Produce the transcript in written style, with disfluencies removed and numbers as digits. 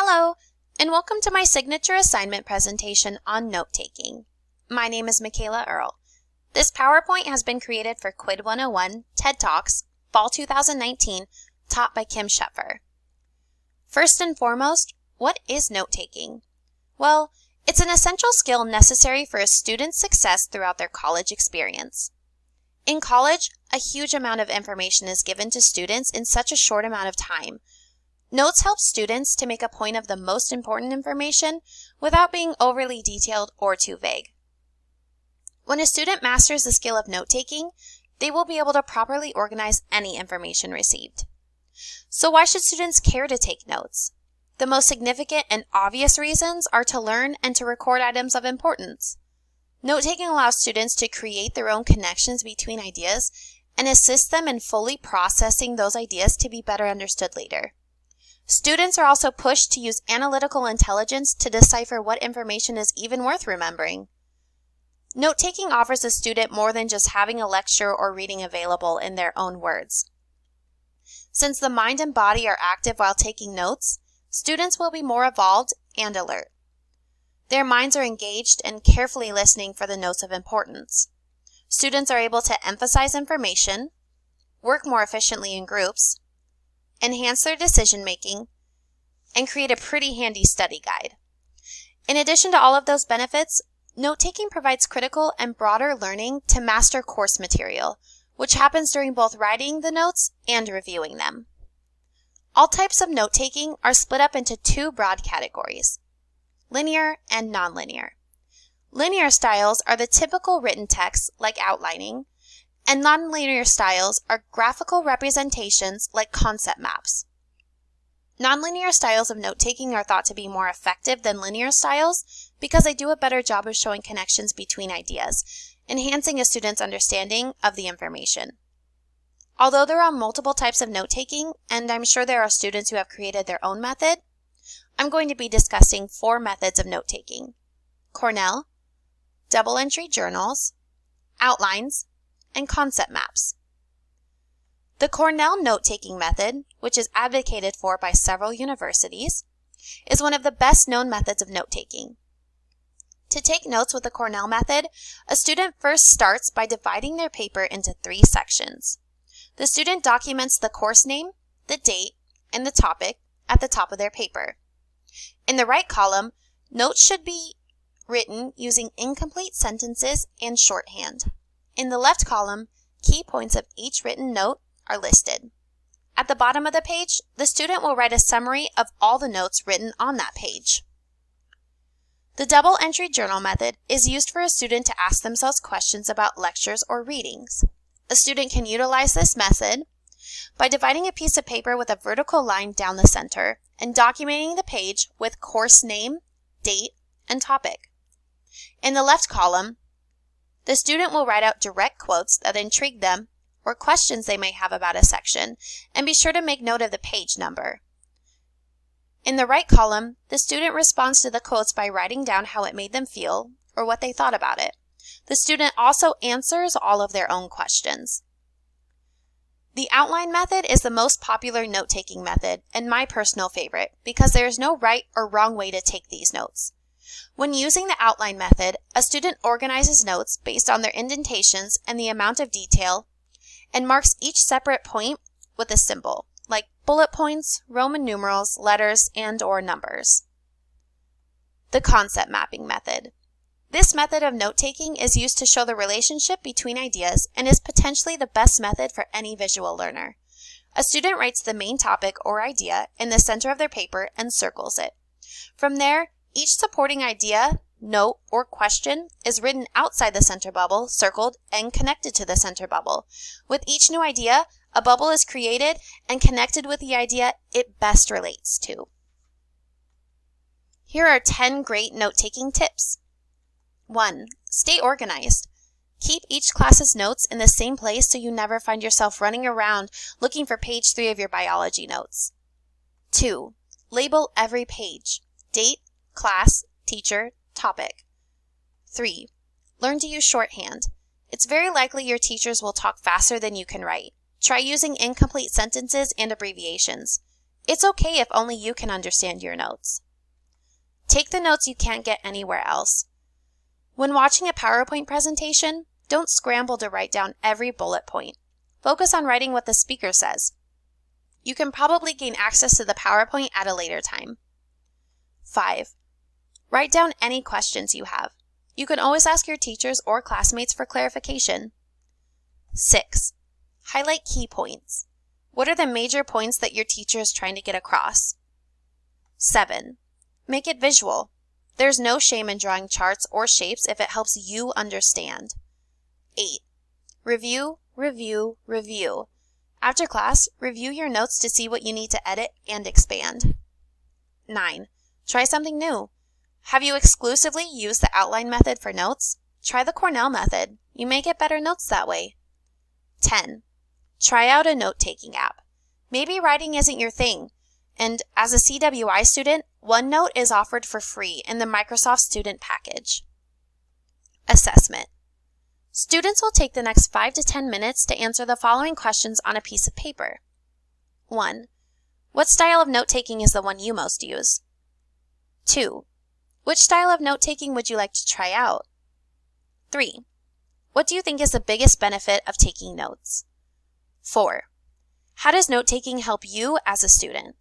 Hello, and welcome to my signature assignment presentation on note-taking. My name is Michaela Earle. This PowerPoint has been created for CWID 101 TED Talks, Fall 2019, taught by Kim Scheffer. First and foremost, what is note-taking? Well, it's an essential skill necessary for a student's success throughout their college experience. In college, a huge amount of information is given to students in such a short amount of time. Notes help students to make a point of the most important information without being overly detailed or too vague. When a student masters the skill of note-taking, they will be able to properly organize any information received. So why should students care to take notes? The most significant and obvious reasons are to learn and to record items of importance. Note-taking allows students to create their own connections between ideas and assist them in fully processing those ideas to be better understood later. Students are also pushed to use analytical intelligence to decipher what information is even worth remembering. Note-taking offers a student more than just having a lecture or reading available in their own words. Since the mind and body are active while taking notes, students will be more evolved and alert. Their minds are engaged and carefully listening for the notes of importance. Students are able to emphasize information, work more efficiently in groups, enhance their decision-making, and create a pretty handy study guide. In addition to all of those benefits, note-taking provides critical and broader learning to master course material, which happens during both writing the notes and reviewing them. All types of note-taking are split up into two broad categories: linear and nonlinear. Linear styles are the typical written text like outlining, and nonlinear styles are graphical representations like concept maps. Nonlinear styles of note-taking are thought to be more effective than linear styles because they do a better job of showing connections between ideas, enhancing a student's understanding of the information. Although there are multiple types of note-taking, and I'm sure there are students who have created their own method, I'm going to be discussing 4 methods of note-taking: Cornell, double-entry journals, outlines, and concept maps. The Cornell note-taking method, which is advocated for by several universities, is one of the best-known methods of note-taking. To take notes with the Cornell method, a student first starts by dividing their paper into 3 sections. The student documents the course name, the date, and the topic at the top of their paper. In the right column, notes should be written using incomplete sentences and shorthand. In the left column, key points of each written note are listed. At the bottom of the page, the student will write a summary of all the notes written on that page. The double-entry journal method is used for a student to ask themselves questions about lectures or readings. A student can utilize this method by dividing a piece of paper with a vertical line down the center and documenting the page with course name, date, and topic. In the left column, the student will write out direct quotes that intrigue them or questions they may have about a section, and be sure to make note of the page number. In the right column, the student responds to the quotes by writing down how it made them feel or what they thought about it. The student also answers all of their own questions. The outline method is the most popular note-taking method and my personal favorite because there is no right or wrong way to take these notes. When using the outline method, a student organizes notes based on their indentations and the amount of detail and marks each separate point with a symbol, like bullet points, Roman numerals, letters, and/or numbers. The concept mapping method. This method of note-taking is used to show the relationship between ideas and is potentially the best method for any visual learner. A student writes the main topic or idea in the center of their paper and circles it. From there, each supporting idea, note, or question is written outside the center bubble, circled, and connected to the center bubble. With each new idea, a bubble is created and connected with the idea it best relates to. Here are 10 great note-taking tips. 1. Stay organized. Keep each class's notes in the same place so you never find yourself running around looking for page 3 of your biology notes. 2. Label every page: date, class, teacher, topic. 3. Learn to use shorthand. It's very likely your teachers will talk faster than you can write. Try using incomplete sentences and abbreviations. It's okay if only you can understand your notes. Take the notes you can't get anywhere else. When watching a PowerPoint presentation, don't scramble to write down every bullet point. Focus on writing what the speaker says. You can probably gain access to the PowerPoint at a later time. 5. Write down any questions you have. You can always ask your teachers or classmates for clarification. 6. Highlight key points. What are the major points that your teacher is trying to get across? 7. Make it visual. There's no shame in drawing charts or shapes if it helps you understand. 8. Review, review, review. After class, review your notes to see what you need to edit and expand. 9. Try something new. Have you exclusively used the outline method for notes? Try the Cornell method. You may get better notes that way. 10. Try out a note-taking app. Maybe writing isn't your thing, and as a CWI student, OneNote is offered for free in the Microsoft Student Package. Assessment. Students will take the next 5 to 10 minutes to answer the following questions on a piece of paper. 1. What style of note-taking is the one you most use? 2. Which style of note-taking would you like to try out? 3. What do you think is the biggest benefit of taking notes? 4. How does note-taking help you as a student?